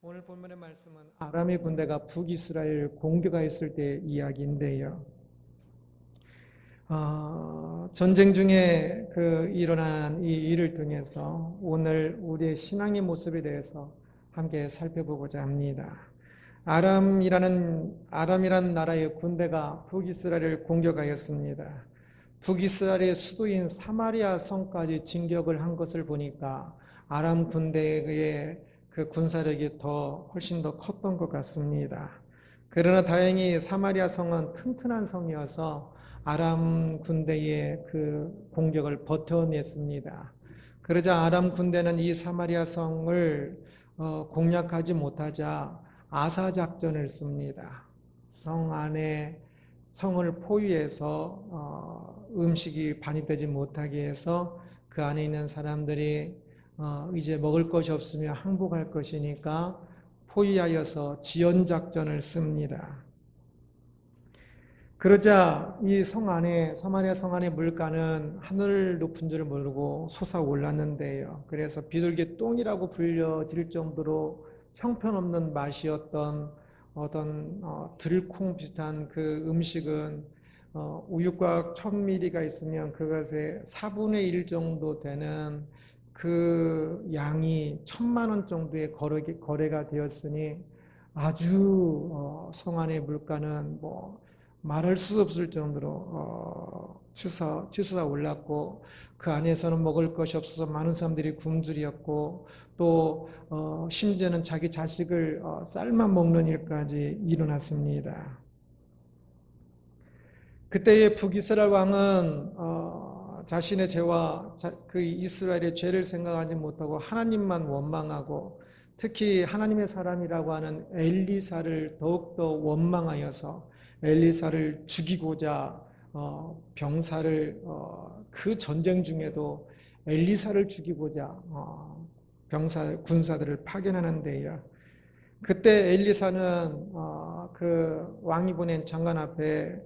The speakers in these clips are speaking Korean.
오늘 본문의 말씀은 아람의 군대가 북이스라엘 공격하였을 때 이야기인데요. 전쟁 중에 일어난 이 일을 통해서 오늘 우리의 신앙의 모습에 대해서 함께 살펴보고자 합니다. 아람이라는 나라의 군대가 북이스라엘을 공격하였습니다. 북이스라엘의 수도인 사마리아 성까지 진격을 한 것을 보니까 아람 군대의 그 군사력이 훨씬 더 컸던 것 같습니다. 그러나 다행히 사마리아 성은 튼튼한 성이어서 아람 군대의 그 공격을 버텨냈습니다. 그러자 아람 군대는 이 사마리아 성을 공략하지 못하자 아사 작전을 씁니다. 성 안에 성을 포위해서 음식이 반입되지 못하게 해서 그 안에 있는 사람들이 이제 먹을 것이 없으며 항복할 것이니까 포위하여서 지연 작전을 씁니다. 그러자 이 성 안에, 사마리아 성 안의 물가는 하늘 높은 줄 모르고 솟아올랐는데요. 그래서 비둘기 똥이라고 불려질 정도로 형편없는 맛이었던 어떤 들콩 비슷한 그 음식은 우유곽 1000ml가 있으면 그것의 4분의 1 정도 되는 그 양이 1000만 원 정도의 거래가 되었으니 아주 성 안의 물가는 말할 수 없을 정도로 치솟아 올랐고 그 안에서는 먹을 것이 없어서 많은 사람들이 굶주렸고 또 심지어는 자기 자식을 삶아 먹는 일까지 일어났습니다. 그때의 북이스라엘 왕은 자신의 죄와 그 이스라엘의 죄를 생각하지 못하고 하나님만 원망하고 특히 하나님의 사람이라고 하는 엘리사를 더욱더 원망하여서 엘리사를 죽이고자 병사를 그 전쟁 중에도 엘리사를 죽이고자 군사들을 파견하는데요. 그때 엘리사는 그 왕이 보낸 장관 앞에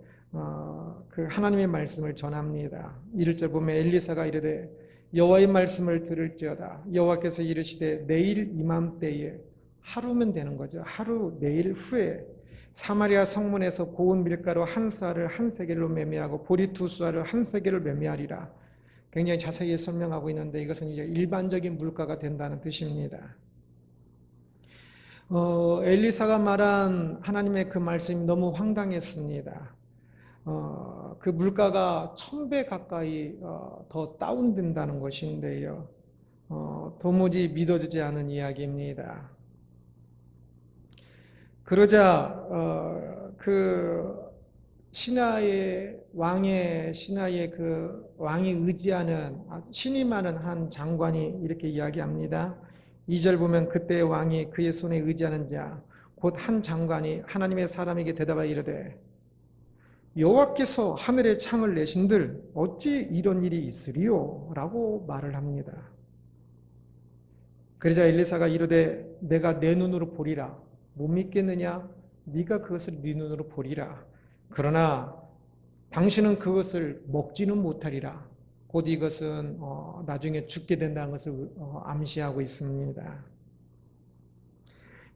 그 하나님의 말씀을 전합니다. 1절 보면 엘리사가 이르되 여호와의 말씀을 들을지어다. 여호와께서 이르시되 내일 이맘때에 하루면 되는 거죠. 하루 내일 후에 사마리아 성문에서 고운 밀가루 한 쌀을 한 세겔로 매매하고 보리 두 쌀을 한 세겔로 매매하리라. 굉장히 자세히 설명하고 있는데 이것은 이제 일반적인 물가가 된다는 뜻입니다. 엘리사가 말한 하나님의 그 말씀이 너무 황당했습니다. 그 물가가 1000배 가까이 더 다운된다는 것인데요. 도무지 믿어지지 않은 이야기입니다. 그러자 그 신하의 그 왕이 의지하는 신임하는 한 장관이 이렇게 이야기합니다. 2절 보면 그때 왕이 그의 손에 의지하는 자 곧 한 장관이 하나님의 사람에게 대답하여 이르되 여호와께서 하늘에 창을 내신들 어찌 이런 일이 있으리요? 라고 말을 합니다. 그러자 엘리사가 이르되 내가 내 눈으로 보리라. 못 믿겠느냐? 네가 그것을 네 눈으로 보리라. 그러나 당신은 그것을 먹지는 못하리라. 곧 이것은 나중에 죽게 된다는 것을 암시하고 있습니다.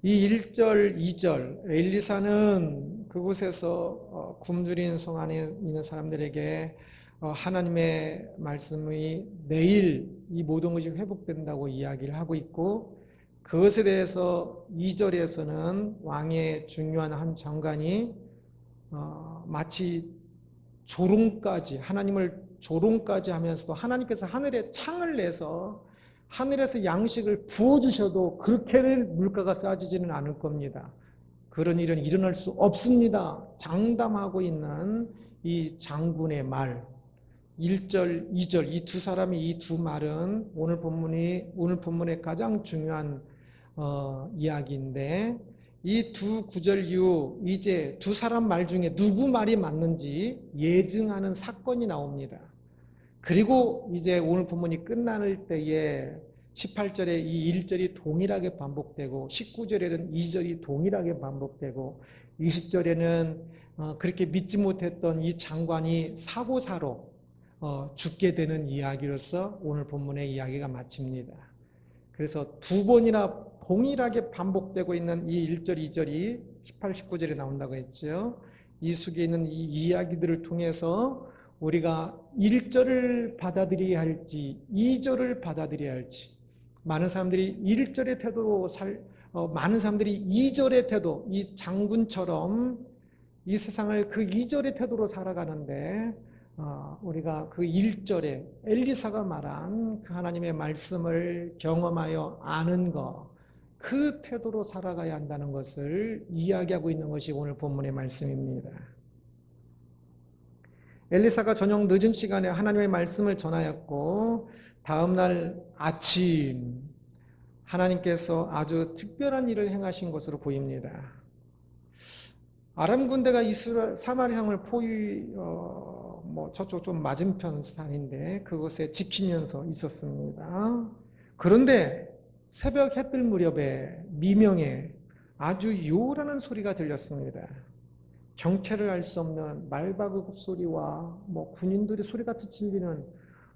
이 1절, 2절 엘리사는 그곳에서 굶주린 성 안에 있는 사람들에게 하나님의 말씀이 내일 이 모든 것이 회복된다고 이야기를 하고 있고 그것에 대해서 2절에서는 왕의 중요한 한 장관이 마치 하나님을 조롱까지 하면서도 하나님께서 하늘에 창을 내서 하늘에서 양식을 부어주셔도 그렇게 물가가 싸지지는 않을 겁니다. 그런 일은 일어날 수 없습니다. 장담하고 있는 이 장군의 말 1절, 2절 이 두 사람이 이 두 말은 오늘 본문의 가장 중요한 이야기인데 이 두 구절 이후 이제 두 사람 말 중에 누구 말이 맞는지 예증하는 사건이 나옵니다. 그리고 이제 오늘 본문이 끝날 때에 18절에 이 1절이 동일하게 반복되고 19절에는 2절이 동일하게 반복되고 20절에는 그렇게 믿지 못했던 이 장관이 사고사로 죽게 되는 이야기로서 오늘 본문의 이야기가 마칩니다. 그래서 두 번이나 동일하게 반복되고 있는 이 1절, 2절이 18, 19절에 나온다고 했죠. 이 속에 있는 이 이야기들을 통해서 우리가 1절을 받아들여야 할지 2절을 받아들여야 할지, 많은 사람들이 1절의 태도로 많은 사람들이 2절의 태도, 이 장군처럼 이 세상을 그 2절의 태도로 살아가는데, 우리가 그 1절에 엘리사가 말한 그 하나님의 말씀을 경험하여 아는 것, 그 태도로 살아가야 한다는 것을 이야기하고 있는 것이 오늘 본문의 말씀입니다. 엘리사가 저녁 늦은 시간에 하나님의 말씀을 전하였고, 다음날 아침 하나님께서 아주 특별한 일을 행하신 것으로 보입니다. 아람 군대가 이스라엘 사마리아성을 저쪽 좀 맞은편 산인데 그곳에 지키면서 있었습니다. 그런데 새벽 햇빛 무렵에 미명에 아주 요란한 소리가 들렸습니다. 정체를 알 수 없는 말바구급 소리와 군인들의 소리같이 들리는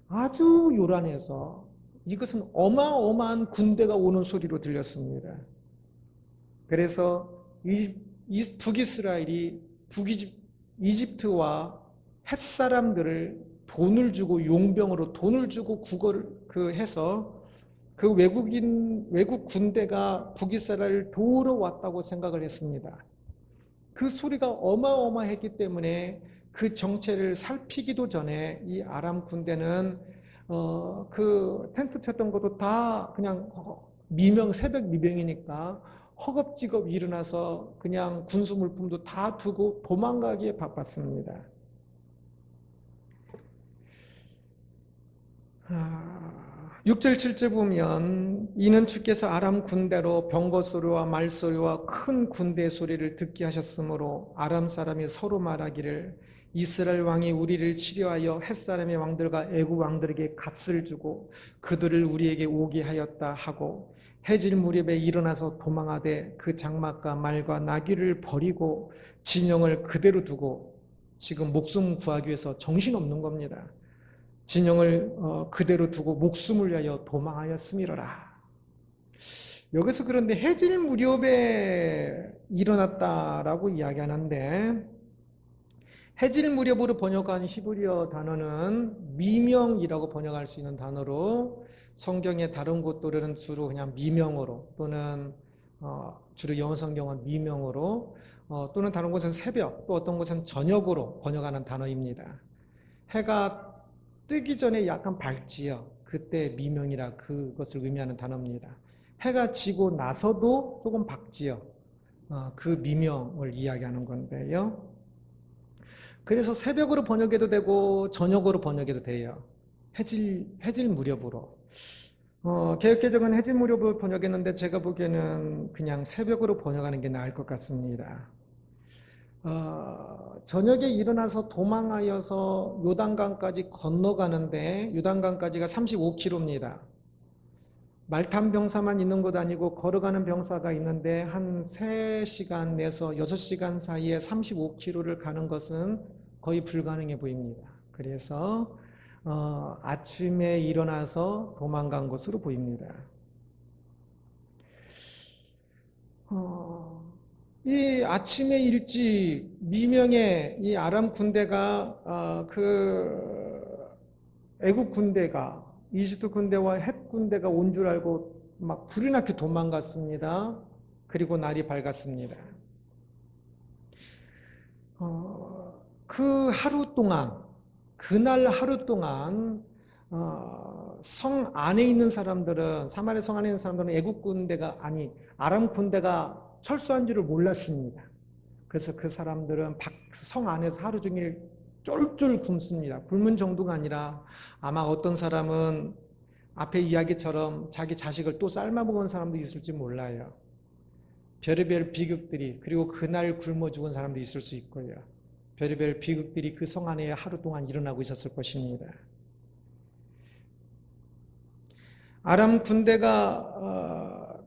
아주 요란해서 이것은 어마어마한 군대가 오는 소리로 들렸습니다. 그래서 북이스라엘이 이집트와 햇사람들을 돈을 주고 용병으로 돈을 주고 해서 그 외국 군대가 북이스라엘을 도우러 왔다고 생각을 했습니다. 그 소리가 어마어마했기 때문에 그 정체를 살피기도 전에 이 아람 군대는 그 텐트 쳤던 것도 다 그냥 새벽 미명이니까 허겁지겁 일어나서 그냥 군수 물품도 다 두고 도망가기에 바빴습니다. 6절 7절 보면 이는 주께서 아람 군대로 병거 소리와 말 소리와 큰 군대 소리를 듣게 하셨으므로 아람 사람이 서로 말하기를 이스라엘 왕이 우리를 치려하여 햇사람의 왕들과 애국 왕들에게 값을 주고 그들을 우리에게 오게 하였다 하고 해질 무렵에 일어나서 도망하되 그 장막과 말과 나귀를 버리고 진영을 그대로 두고, 지금 목숨 구하기 위해서 정신없는 겁니다. 진영을 그대로 두고 목숨을 위하여 도망하였음이로라. 여기서 그런데 해질 무렵에 일어났다라고 이야기하는데, 해질 무렵으로 번역한 히브리어 단어는 미명이라고 번역할 수 있는 단어로, 성경의 다른 곳들은 주로 그냥 미명으로 또는 주로 영어 성경은 미명으로 또는 다른 곳은 새벽, 또 어떤 곳은 저녁으로 번역하는 단어입니다. 해가 뜨기 전에 약간 밝지요. 그때 미명이라 그것을 의미하는 단어입니다. 해가 지고 나서도 조금 밝지요. 그 미명을 이야기하는 건데요. 그래서 새벽으로 번역해도 되고 저녁으로 번역해도 돼요. 해질 무렵으로. 개역개정은 해질 무렵으로 번역했는데 제가 보기에는 그냥 새벽으로 번역하는 게 나을 것 같습니다. 저녁에 일어나서 도망하여서 요단강까지 건너가는데, 요단강까지가 35km입니다. 말 탄 병사만 있는 것 아니고 걸어가는 병사가 있는데 한 3시간 내서 6시간 사이에 35km를 가는 것은 거의 불가능해 보입니다. 그래서 아침에 일어나서 도망간 것으로 보입니다. 이 아침에 일찍 미명에 이 아람 군대가 애국 군대가 이집트 군대와 헷 군대가 온 줄 알고 막 불이 나게 도망갔습니다. 그리고 날이 밝았습니다. 그 하루 동안, 그날 하루 동안 성 안에 있는 사람들은, 사마리아 성 안에 있는 사람들은 애국 군대가 아람 군대가 철수한 줄을 몰랐습니다. 그래서 그 사람들은 성 안에서 하루 종일 쫄쫄 굶습니다. 굶은 정도가 아니라 아마 어떤 사람은 앞에 이야기처럼 자기 자식을 또 삶아 먹은 사람도 있을지 몰라요. 별의별 비극들이, 그리고 그날 굶어 죽은 사람도 있을 수 있고요. 별의별 비극들이 그 성 안에 하루 동안 일어나고 있었을 것입니다. 아람 군대가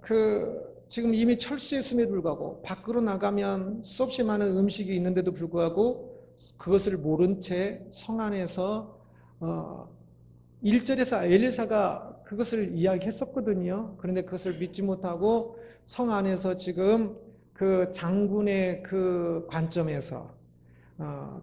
지금 이미 철수했음에도 불구하고 밖으로 나가면 수없이 많은 음식이 있는데도 불구하고 그것을 모른 채 성 안에서 1절에서 엘리사가 그것을 이야기했었거든요. 그런데 그것을 믿지 못하고 성 안에서 지금 그 장군의 그 관점에서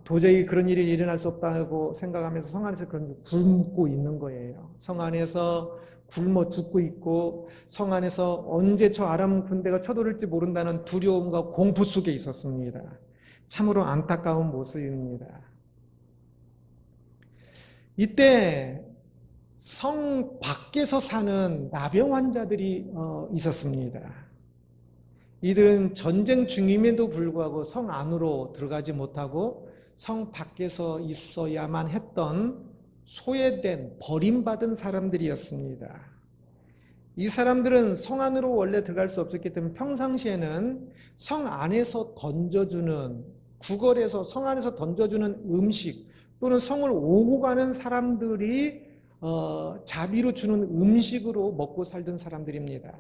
도저히 그런 일이 일어날 수 없다고 생각하면서 성 안에서 그런 굶고 있는 거예요. 성 안에서 굶어 죽고 있고 성 안에서 언제 저 아람 군대가 쳐들어올지 모른다는 두려움과 공포 속에 있었습니다. 참으로 안타까운 모습입니다. 이때 성 밖에서 사는 나병 환자들이 있었습니다. 이들은 전쟁 중임에도 불구하고 성 안으로 들어가지 못하고 성 밖에서 있어야만 했던 소외된 버림받은 사람들이었습니다. 이 사람들은 성 안으로 원래 들어갈 수 없었기 때문에 평상시에는 성 안에서 던져주는 구걸에서 성 안에서 던져주는 음식 또는 성을 오고 가는 사람들이 자비로 주는 음식으로 먹고 살던 사람들입니다.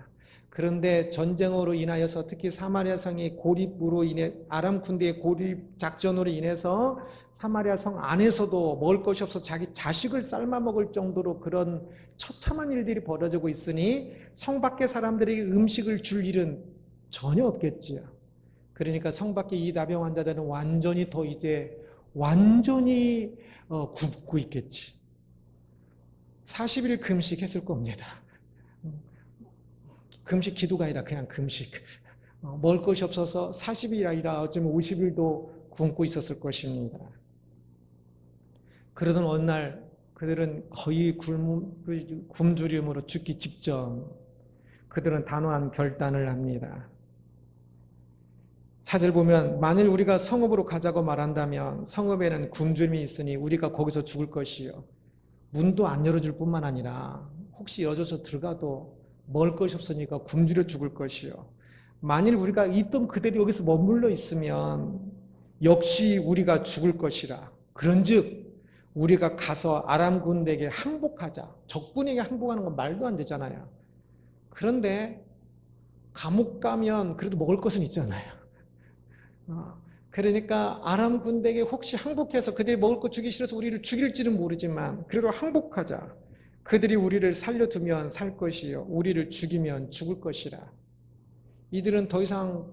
그런데 전쟁으로 인하여서 특히 사마리아 성의 고립으로 인해 아람 군대의 고립 작전으로 인해서 사마리아 성 안에서도 먹을 것이 없어 자기 자식을 삶아 먹을 정도로 그런 처참한 일들이 벌어지고 있으니 성 밖의 사람들에게 음식을 줄 일은 전혀 없겠지요. 그러니까 성 밖의 이 나병 환자들은 완전히 더 이제 완전히 굽고 있겠지. 40일 금식했을 겁니다. 금식 기도가 아니라 그냥 금식. 먹을 것이 없어서 40일이 아니라 어쩌면 50일도 굶고 있었을 것입니다. 그러던 어느 날 그들은 거의 굶주림으로 죽기 직전 그들은 단호한 결단을 합니다. 4절 보면 만일 우리가 성읍으로 가자고 말한다면 성읍에는 굶주림이 있으니 우리가 거기서 죽을 것이요. 문도 안 열어줄 뿐만 아니라 혹시 열어줘서 들어가도 먹을 것이 없으니까 굶주려 죽을 것이요. 만일 우리가 있던 그대로 여기서 머물러 있으면 역시 우리가 죽을 것이라. 그런즉 우리가 가서 아람 군대에게 항복하자. 적군에게 항복하는 건 말도 안 되잖아요. 그런데 감옥 가면 그래도 먹을 것은 있잖아요. 그러니까 아람 군대에게 혹시 항복해서 그들이 먹을 것 주기 싫어서 우리를 죽일지는 모르지만 그래도 항복하자. 그들이 우리를 살려두면 살 것이요 우리를 죽이면 죽을 것이라. 이들은 더 이상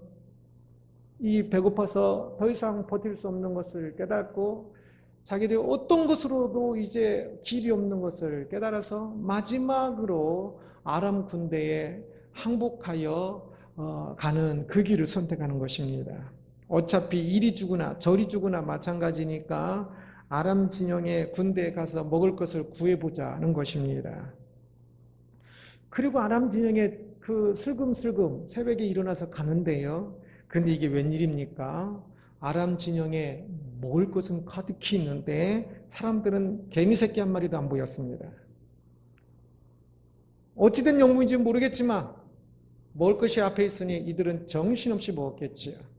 이 배고파서 더 이상 버틸 수 없는 것을 깨닫고 자기들이 어떤 것으로도 이제 길이 없는 것을 깨달아서 마지막으로 아람 군대에 항복하여 가는 그 길을 선택하는 것입니다. 어차피 이리 죽으나 저리 죽으나 마찬가지니까 아람 진영의 군대에 가서 먹을 것을 구해보자는 것입니다. 그리고 아람 진영에 그 슬금슬금 새벽에 일어나서 가는데요. 그런데 이게 웬일입니까? 아람 진영에 먹을 것은 가득히 있는데 사람들은 개미 새끼 한 마리도 안 보였습니다. 어찌된 영문인지 모르겠지만 먹을 것이 앞에 있으니 이들은 정신없이 먹었겠지요.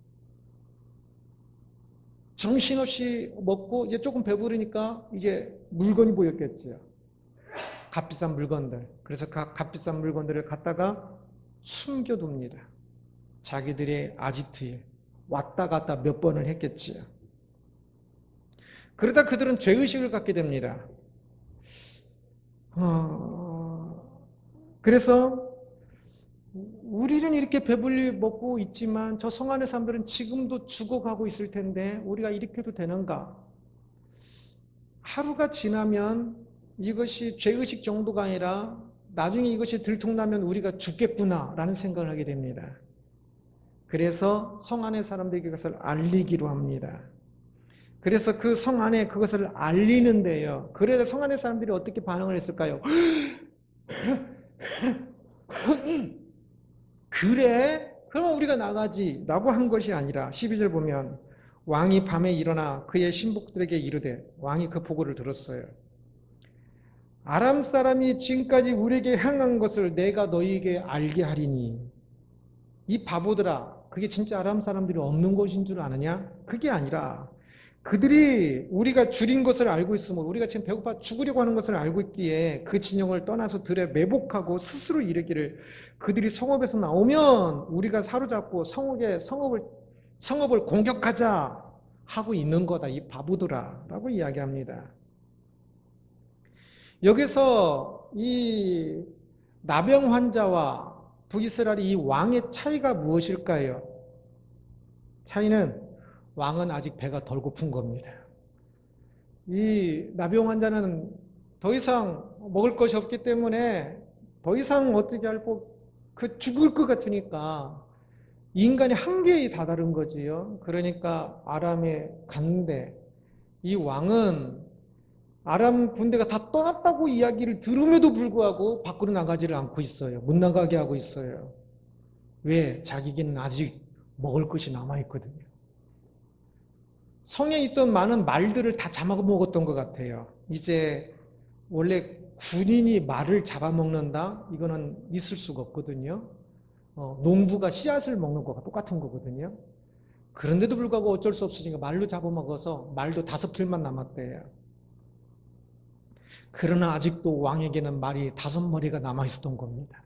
정신없이 먹고 이제 조금 배부르니까 이제 물건이 보였겠지요. 값비싼 물건들. 그래서 그 값비싼 물건들을 갖다가 숨겨둡니다. 자기들의 아지트에 왔다 갔다 몇 번을 했겠지요. 그러다 그들은 죄의식을 갖게 됩니다. 그래서 우리는 이렇게 배불리 먹고 있지만 저 성 안의 사람들은 지금도 죽어가고 있을 텐데 우리가 이렇게 해도 되는가? 하루가 지나면 이것이 죄의식 정도가 아니라 나중에 이것이 들통나면 우리가 죽겠구나라는 생각을 하게 됩니다. 그래서 성 안의 사람들에게 그것을 알리기로 합니다. 그래서 그 성 안에 그것을 알리는데요. 그래서 성 안의 사람들이 어떻게 반응을 했을까요? 그래? 그러면 우리가 나가지 라고 한 것이 아니라 12절 보면 왕이 밤에 일어나 그의 신복들에게 이르되 왕이 그 보고를 들었어요. 아람 사람이 지금까지 우리에게 행한 것을 내가 너희에게 알게 하리니 이 바보들아 그게 진짜 아람 사람들이 없는 것인 줄 아느냐? 그게 아니라 그들이 우리가 줄인 것을 알고 있으므로 우리가 지금 배고파 죽으려고 하는 것을 알고 있기에 그 진영을 떠나서 들에 매복하고 스스로 이르기를 그들이 성읍에서 나오면 우리가 사로잡고 성읍을 공격하자 하고 있는 거다 이 바보들아 라고 이야기합니다. 여기서 이 나병 환자와 북이스라엘의 이 왕의 차이가 무엇일까요? 차이는 왕은 아직 배가 덜 고픈 겁니다. 이 나병 환자는 더 이상 먹을 것이 없기 때문에 더 이상 어떻게 할고 죽을 것 같으니까 인간의 한계에 다다른 거지요. 그러니까 아람에 갔는데 이 왕은 아람 군대가 다 떠났다고 이야기를 들음에도 불구하고 밖으로 나가지를 않고 있어요. 못 나가게 하고 있어요. 왜? 자기에게는 아직 먹을 것이 남아있거든요. 성에 있던 많은 말들을 다 잡아먹었던 것 같아요. 이제 원래 군인이 말을 잡아먹는다? 이거는 있을 수가 없거든요. 농부가 씨앗을 먹는 거가 똑같은 거거든요. 그런데도 불구하고 어쩔 수 없으니까 말로 잡아먹어서 말도 5필만 남았대요. 그러나 아직도 왕에게는 말이 5마리가 남아있었던 겁니다.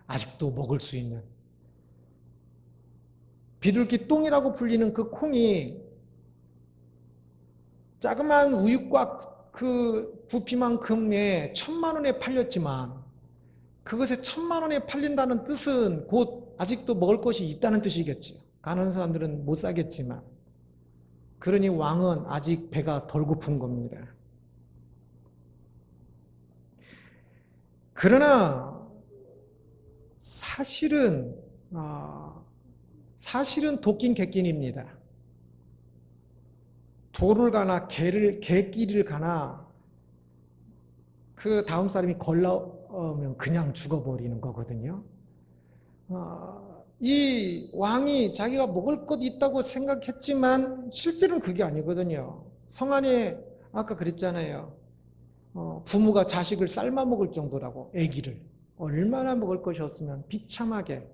아직도 먹을 수 있는. 비둘기 똥이라고 불리는 그 콩이 자그마한 우유곽 그 부피만큼의 1,000만 원에 팔렸지만 그것에 1,000만 원에 팔린다는 뜻은 곧 아직도 먹을 것이 있다는 뜻이겠죠. 가난한 사람들은 못 사겠지만. 그러니 왕은 아직 배가 덜 고픈 겁니다. 그러나 사실은 도끼인 객긴입니다. 도를 가나 개길을 가나 그 다음 사람이 걸러오면 그냥 죽어버리는 거거든요. 이 왕이 자기가 먹을 것 있다고 생각했지만 실제로는 그게 아니거든요. 성 안에 아까 그랬잖아요. 부모가 자식을 삶아 먹을 정도라고, 아기를. 얼마나 먹을 것이 없으면 비참하게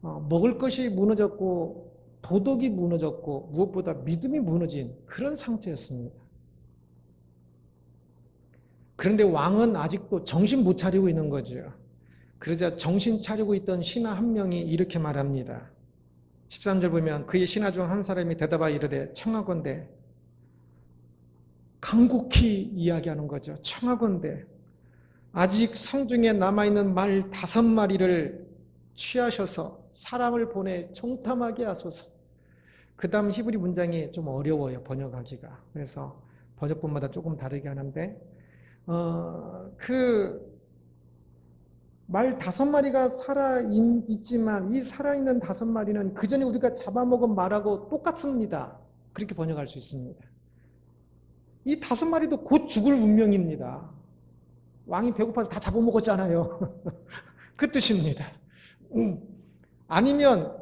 먹을 것이 무너졌고 도덕이 무너졌고 무엇보다 믿음이 무너진 그런 상태였습니다. 그런데 왕은 아직도 정신 못 차리고 있는 거죠. 그러자 정신 차리고 있던 신하 한 명이 이렇게 말합니다. 13절 보면 그의 신하 중 한 사람이 대답하여 이르되 청하건대, 간곡히 이야기하는 거죠. 청하건대 아직 성중에 남아있는 말 5마리를 취하셔서 사람을 보내 정탐하게 하소서. 그 다음 히브리 문장이 좀 어려워요, 번역하기가. 그래서 번역본마다 조금 다르게 하는데 그 말 5마리가 살아있지만 이 살아있는 5마리는 그 전에 우리가 잡아먹은 말하고 똑같습니다. 그렇게 번역할 수 있습니다. 이 5마리도 곧 죽을 운명입니다. 왕이 배고파서 다 잡아먹었잖아요. 그 뜻입니다. 아니면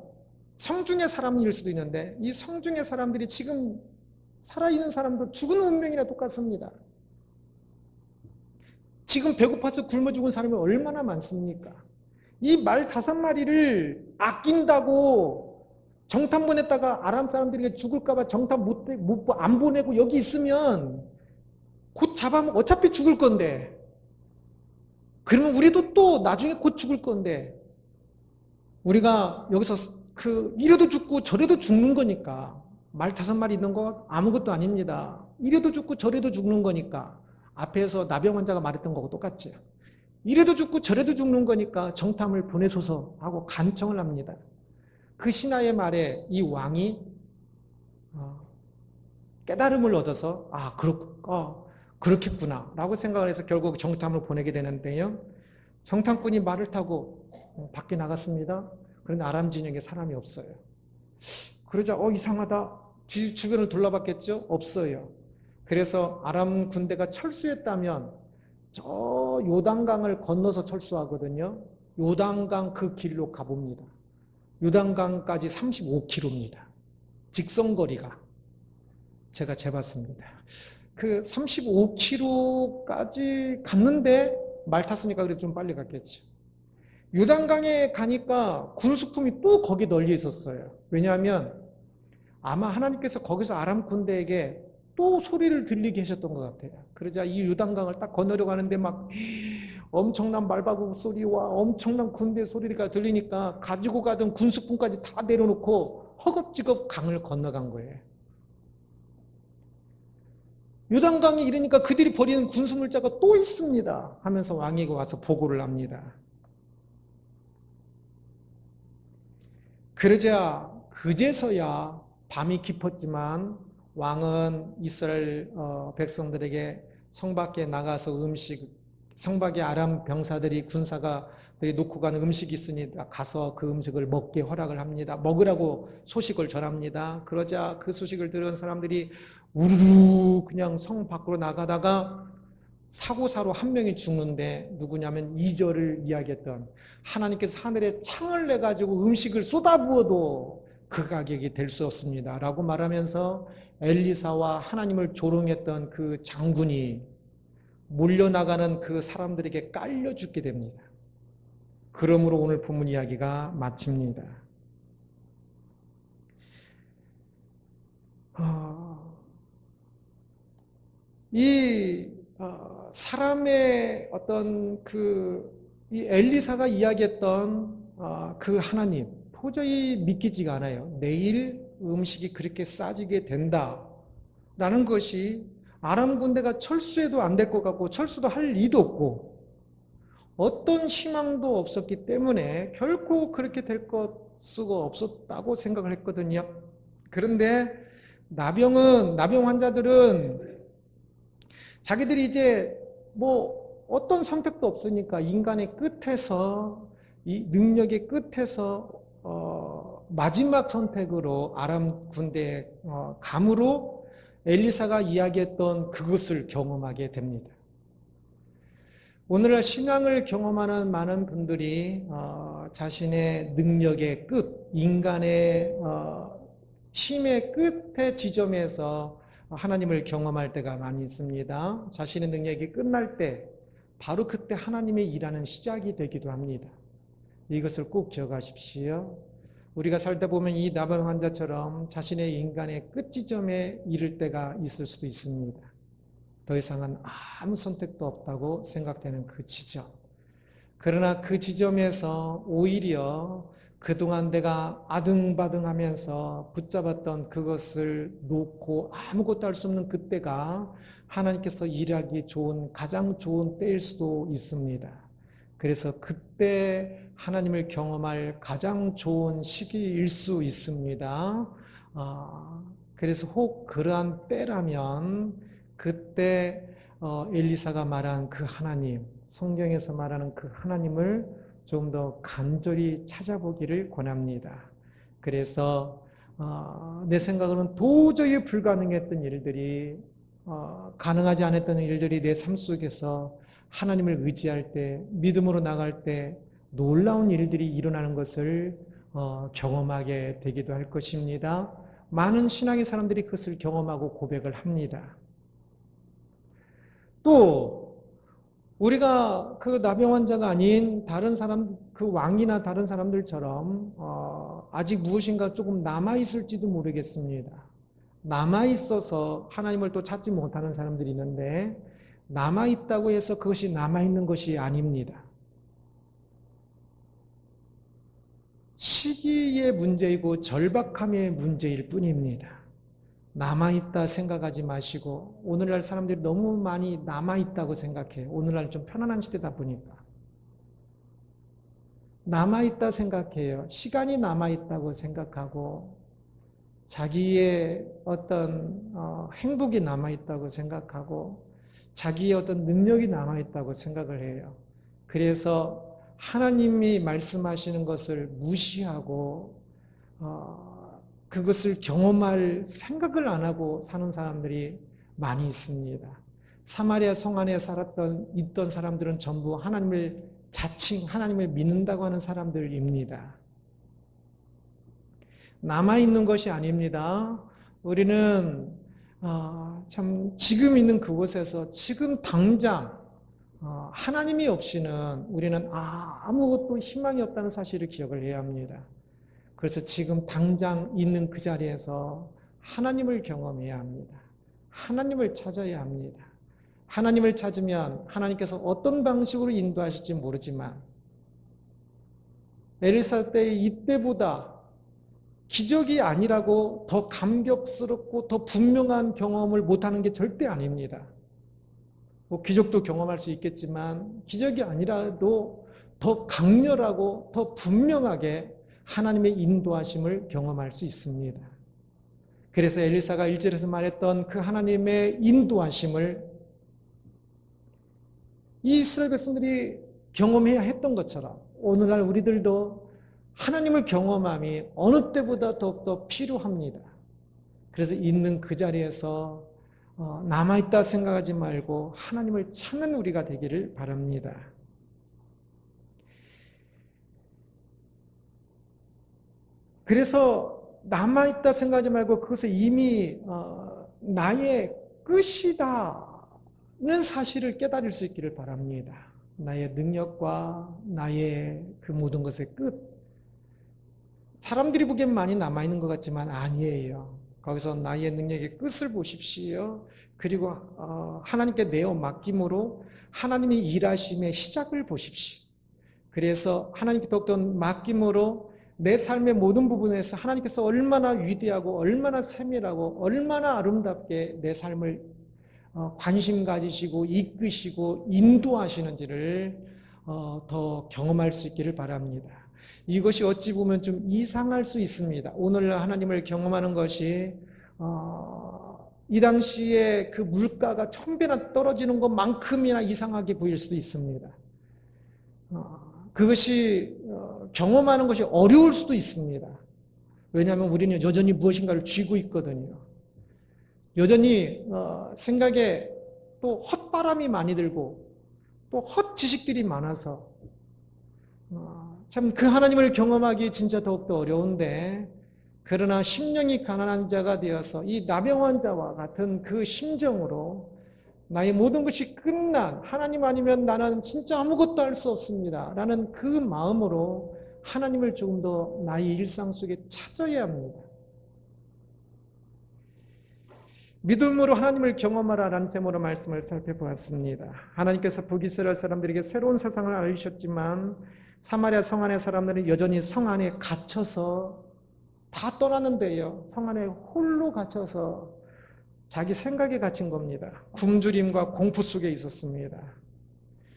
성중의 사람일 수도 있는데 이 성중의 사람들이 지금 살아있는 사람도 죽은 운명이나 똑같습니다. 지금 배고파서 굶어 죽은 사람이 얼마나 많습니까? 이 말 5마리를 아낀다고 정탐 보냈다가 아람 사람들에게 죽을까봐 정탐 안 보내고 여기 있으면 곧 잡아먹 어차피 죽을 건데, 그러면 우리도 또 나중에 곧 죽을 건데 우리가 여기서 이래도 죽고 저래도 죽는 거니까, 말 5마리 있는 거 아무것도 아닙니다. 이래도 죽고 저래도 죽는 거니까, 앞에서 나병 환자가 말했던 거하고 똑같죠. 이래도 죽고 저래도 죽는 거니까 정탐을 보내소서 하고 간청을 합니다. 그 신하의 말에 이 왕이 깨달음을 얻어서 그렇겠구나 라고 생각을 해서 결국 정탐을 보내게 되는데요. 정탐꾼이 말을 타고 밖에 나갔습니다. 그런데 아람 진영에 사람이 없어요. 그러자 이상하다. 주변을 둘러봤겠죠? 없어요. 그래서 아람 군대가 철수했다면 저 요단강을 건너서 철수하거든요. 요단강 그 길로 가봅니다. 요단강까지 35km입니다. 직선거리가. 제가 재봤습니다. 그 35km까지 갔는데 말 탔으니까 그래도 좀 빨리 갔겠죠. 요단강에 가니까 군수품이 또 거기 널려 있었어요. 왜냐하면 아마 하나님께서 거기서 아람 군대에게 또 소리를 들리게 하셨던 것 같아요. 그러자 이 요단강을 딱 건너려 가는데 막 엄청난 말바구 소리와 엄청난 군대 소리가 들리니까 가지고 가던 군수품까지 다 내려놓고 허겁지겁 강을 건너간 거예요. 요단강에 이르니까 그들이 버리는 군수물자가 또 있습니다 하면서 왕에게 와서 보고를 합니다. 그러자 그제서야 밤이 깊었지만 왕은 이스라엘 백성들에게 성 밖에 나가서 성 밖에 아람 병사들이 군사가 놓고 가는 음식이 있으니 가서 그 음식을 먹게 허락을 합니다. 먹으라고 소식을 전합니다. 그러자 그 소식을 들은 사람들이 우르르 그냥 성 밖으로 나가다가 사고사로 한 명이 죽는데 누구냐면 2절을 이야기했던 하나님께서 하늘에 창을 내가지고 음식을 쏟아부어도 그 가격이 될 수 없습니다 라고 말하면서 엘리사와 하나님을 조롱했던 그 장군이 몰려나가는 그 사람들에게 깔려 죽게 됩니다. 그러므로 오늘 본문 이야기가 마칩니다. 사람의 어떤 이 엘리사가 이야기했던 그 하나님 도저히 믿기지가 않아요. 내일 음식이 그렇게 싸지게 된다라는 것이 아람 군대가 철수해도 안 될 것 같고 철수도 할 리도 없고 어떤 희망도 없었기 때문에 결코 그렇게 될 수가 없었다고 생각을 했거든요. 그런데 나병 환자들은 자기들이 이제 어떤 선택도 없으니까 인간의 끝에서 이 능력의 끝에서 마지막 선택으로 아람 군대의 감으로 엘리사가 이야기했던 그것을 경험하게 됩니다. 오늘날 신앙을 경험하는 많은 분들이 자신의 능력의 끝, 인간의 힘의 끝의 지점에서 하나님을 경험할 때가 많이 있습니다. 자신의 능력이 끝날 때 바로 그때 하나님의 일하는 시작이 되기도 합니다. 이것을 꼭 기억하십시오. 우리가 살다 보면 이 나병 환자처럼 자신의 인간의 끝 지점에 이를 때가 있을 수도 있습니다. 더 이상은 아무 선택도 없다고 생각되는 그 지점. 그러나 그 지점에서 오히려 그동안 내가 아등바등하면서 붙잡았던 그것을 놓고 아무것도 할 수 없는 그때가 하나님께서 일하기 좋은 가장 좋은 때일 수도 있습니다. 그래서 그때 하나님을 경험할 가장 좋은 시기일 수 있습니다. 그래서 혹 그러한 때라면 그때 엘리사가 말한 그 하나님, 성경에서 말하는 그 하나님을 좀 더 간절히 찾아보기를 권합니다. 그래서 내 생각으로는 도저히 불가능했던 일들이 가능하지 않았던 일들이 내 삶 속에서 하나님을 의지할 때, 믿음으로 나갈 때 놀라운 일들이 일어나는 것을 경험하게 되기도 할 것입니다. 많은 신앙의 사람들이 그것을 경험하고 고백을 합니다. 또 우리가 그 나병 환자가 아닌 다른 사람, 그 왕이나 다른 사람들처럼 아직 무엇인가 조금 남아있을지도 모르겠습니다. 남아있어서 하나님을 또 찾지 못하는 사람들이 있는데 남아있다고 해서 그것이 남아있는 것이 아닙니다. 시기의 문제이고 절박함의 문제일 뿐입니다. 남아있다 생각하지 마시고 오늘날 사람들이 너무 많이 남아있다고 생각해요. 오늘날 좀 편안한 시대다 보니까. 남아있다 생각해요. 시간이 남아있다고 생각하고 자기의 어떤 행복이 남아있다고 생각하고 자기의 어떤 능력이 남아있다고 생각을 해요. 그래서 하나님이 말씀하시는 것을 무시하고 그것을 경험할 생각을 안 하고 사는 사람들이 많이 있습니다. 사마리아 성 안에 있던 사람들은 전부 하나님을 하나님을 믿는다고 하는 사람들입니다. 남아있는 것이 아닙니다. 우리는 참 지금 있는 그곳에서 지금 당장 하나님이 없이는 우리는 아무것도 희망이 없다는 사실을 기억을 해야 합니다. 그래서 지금 당장 있는 그 자리에서 하나님을 경험해야 합니다. 하나님을 찾아야 합니다. 하나님을 찾으면 하나님께서 어떤 방식으로 인도하실지 모르지만 엘리사 때의 이때보다 기적이 아니라고 더 감격스럽고 더 분명한 경험을 못하는 게 절대 아닙니다. 기적도 경험할 수 있겠지만 기적이 아니라도 더 강렬하고 더 분명하게 하나님의 인도하심을 경험할 수 있습니다. 그래서 엘리사가 1절에서 말했던 그 하나님의 인도하심을 이 이스라엘 백성들이 경험해야 했던 것처럼 오늘날 우리들도 하나님을 경험함이 어느 때보다 더욱더 필요합니다. 그래서 있는 그 자리에서 남아있다 생각하지 말고 하나님을 찾는 우리가 되기를 바랍니다. 그래서 남아있다 생각하지 말고 그것을 이미 나의 끝이다는 사실을 깨달을 수 있기를 바랍니다. 나의 능력과 나의 그 모든 것의 끝. 사람들이 보기엔 많이 남아있는 것 같지만 아니에요. 거기서 나의 능력의 끝을 보십시오. 그리고 하나님께 내어 맡김으로 하나님이 일하심의 시작을 보십시오. 그래서 하나님께 더욱더 맡김으로 내 삶의 모든 부분에서 하나님께서 얼마나 위대하고 얼마나 세밀하고 얼마나 아름답게 내 삶을 관심 가지시고 이끄시고 인도하시는지를 더 경험할 수 있기를 바랍니다. 이것이 어찌 보면 좀 이상할 수 있습니다. 오늘날 하나님을 경험하는 것이 이 당시에 그 물가가 1000배나 떨어지는 것만큼이나 이상하게 보일 수도 있습니다. 그것이 경험하는 것이 어려울 수도 있습니다. 왜냐하면 우리는 여전히 무엇인가를 쥐고 있거든요. 여전히 생각에 또 헛바람이 많이 들고 또 헛지식들이 많아서 참 그 하나님을 경험하기 진짜 더욱더 어려운데, 그러나 심령이 가난한 자가 되어서 이 나병환 자와 같은 그 심정으로 나의 모든 것이 끝난, 하나님 아니면 나는 진짜 아무것도 할 수 없습니다 라는 그 마음으로 하나님을 조금 더 나의 일상 속에 찾아야 합니다. 믿음으로 하나님을 경험하라라는 제목으로 말씀을 살펴보았습니다. 하나님께서 북이스라엘 사람들에게 새로운 세상을 알리셨지만 사마리아 성 안의 사람들은 여전히 성 안에 갇혀서 다 떠났는데요. 성 안에 홀로 갇혀서 자기 생각에 갇힌 겁니다. 굶주림과 공포 속에 있었습니다.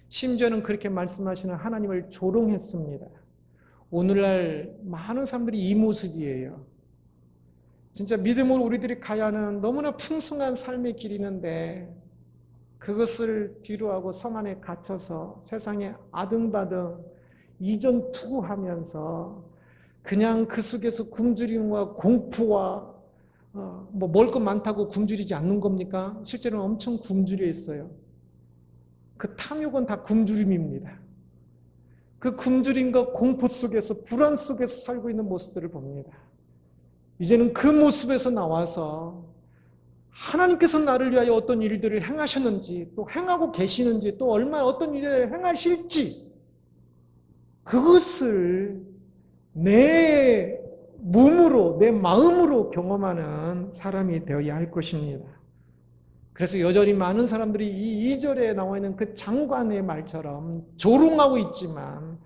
심지어는 그렇게 말씀하시는 하나님을 조롱했습니다. 오늘날 많은 사람들이 이 모습이에요. 진짜 믿음으로 우리들이 가야 하는 너무나 풍성한 삶의 길이 있는데 그것을 뒤로하고 성 안에 갇혀서 세상에 아등바등 이전투구하면서 그냥 그 속에서 굶주림과 공포와 먹을 것 많다고 굶주리지 않는 겁니까? 실제로는 엄청 굶주려 있어요. 그 탐욕은 다 굶주림입니다. 그 굶주림과 공포 속에서 불안 속에서 살고 있는 모습들을 봅니다. 이제는 그 모습에서 나와서 하나님께서 나를 위하여 어떤 일들을 행하셨는지, 또 행하고 계시는지, 또 얼마나 어떤 일을 행하실지, 그것을 내 몸으로, 내 마음으로 경험하는 사람이 되어야 할 것입니다. 그래서 여전히 많은 사람들이 이 2절에 나와 있는 그 장관의 말처럼 조롱하고 있지만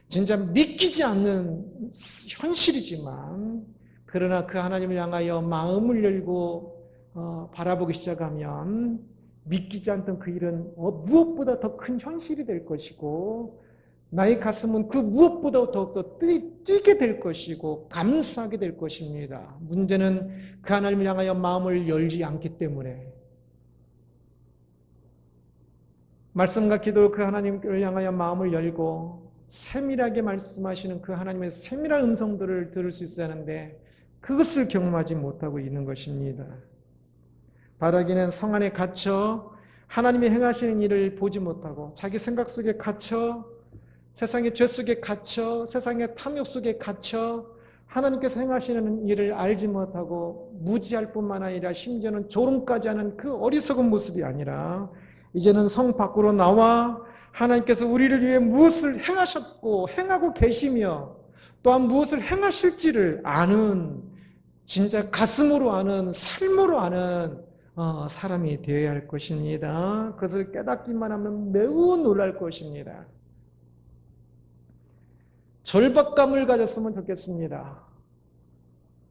진짜 믿기지 않는 현실이지만, 그러나 그 하나님을 향하여 마음을 열고 바라보기 시작하면 믿기지 않던 그 일은 무엇보다 더 큰 현실이 될 것이고, 나의 가슴은 그 무엇보다 더욱더 뛰게 될 것이고 감사하게 될 것입니다. 문제는 그 하나님을 향하여 마음을 열지 않기 때문에, 말씀과 기도로 그 하나님을 향하여 마음을 열고 세밀하게 말씀하시는 그 하나님의 세밀한 음성들을 들을 수 있어야 하는데 그것을 경험하지 못하고 있는 것입니다. 바라기는 성 안에 갇혀 하나님이 행하시는 일을 보지 못하고 자기 생각 속에 갇혀 세상의 죄 속에 갇혀 세상의 탐욕 속에 갇혀 하나님께서 행하시는 일을 알지 못하고 무지할 뿐만 아니라 심지어는 조롱까지 하는 그 어리석은 모습이 아니라, 이제는 성 밖으로 나와 하나님께서 우리를 위해 무엇을 행하셨고 행하고 계시며 또한 무엇을 행하실지를 아는, 진짜 가슴으로 아는, 삶으로 아는 사람이 되어야 할 것입니다. 그것을 깨닫기만 하면 매우 놀랄 것입니다. 절박감을 가졌으면 좋겠습니다.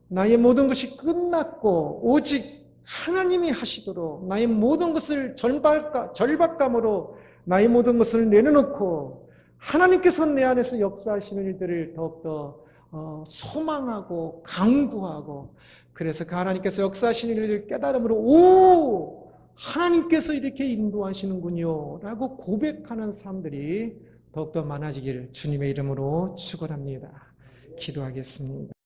나의 모든 것이 끝났고 오직 하나님이 하시도록 나의 모든 것을 절박감으로 나의 모든 것을 내려놓고 하나님께서 내 안에서 역사하시는 일들을 더욱더 소망하고 강구하고, 그래서 그 하나님께서 역사하시는 일을 깨달음으로 오, 하나님께서 이렇게 인도하시는군요 라고 고백하는 사람들이 더욱더 많아지기를 주님의 이름으로 축원합니다. 기도하겠습니다.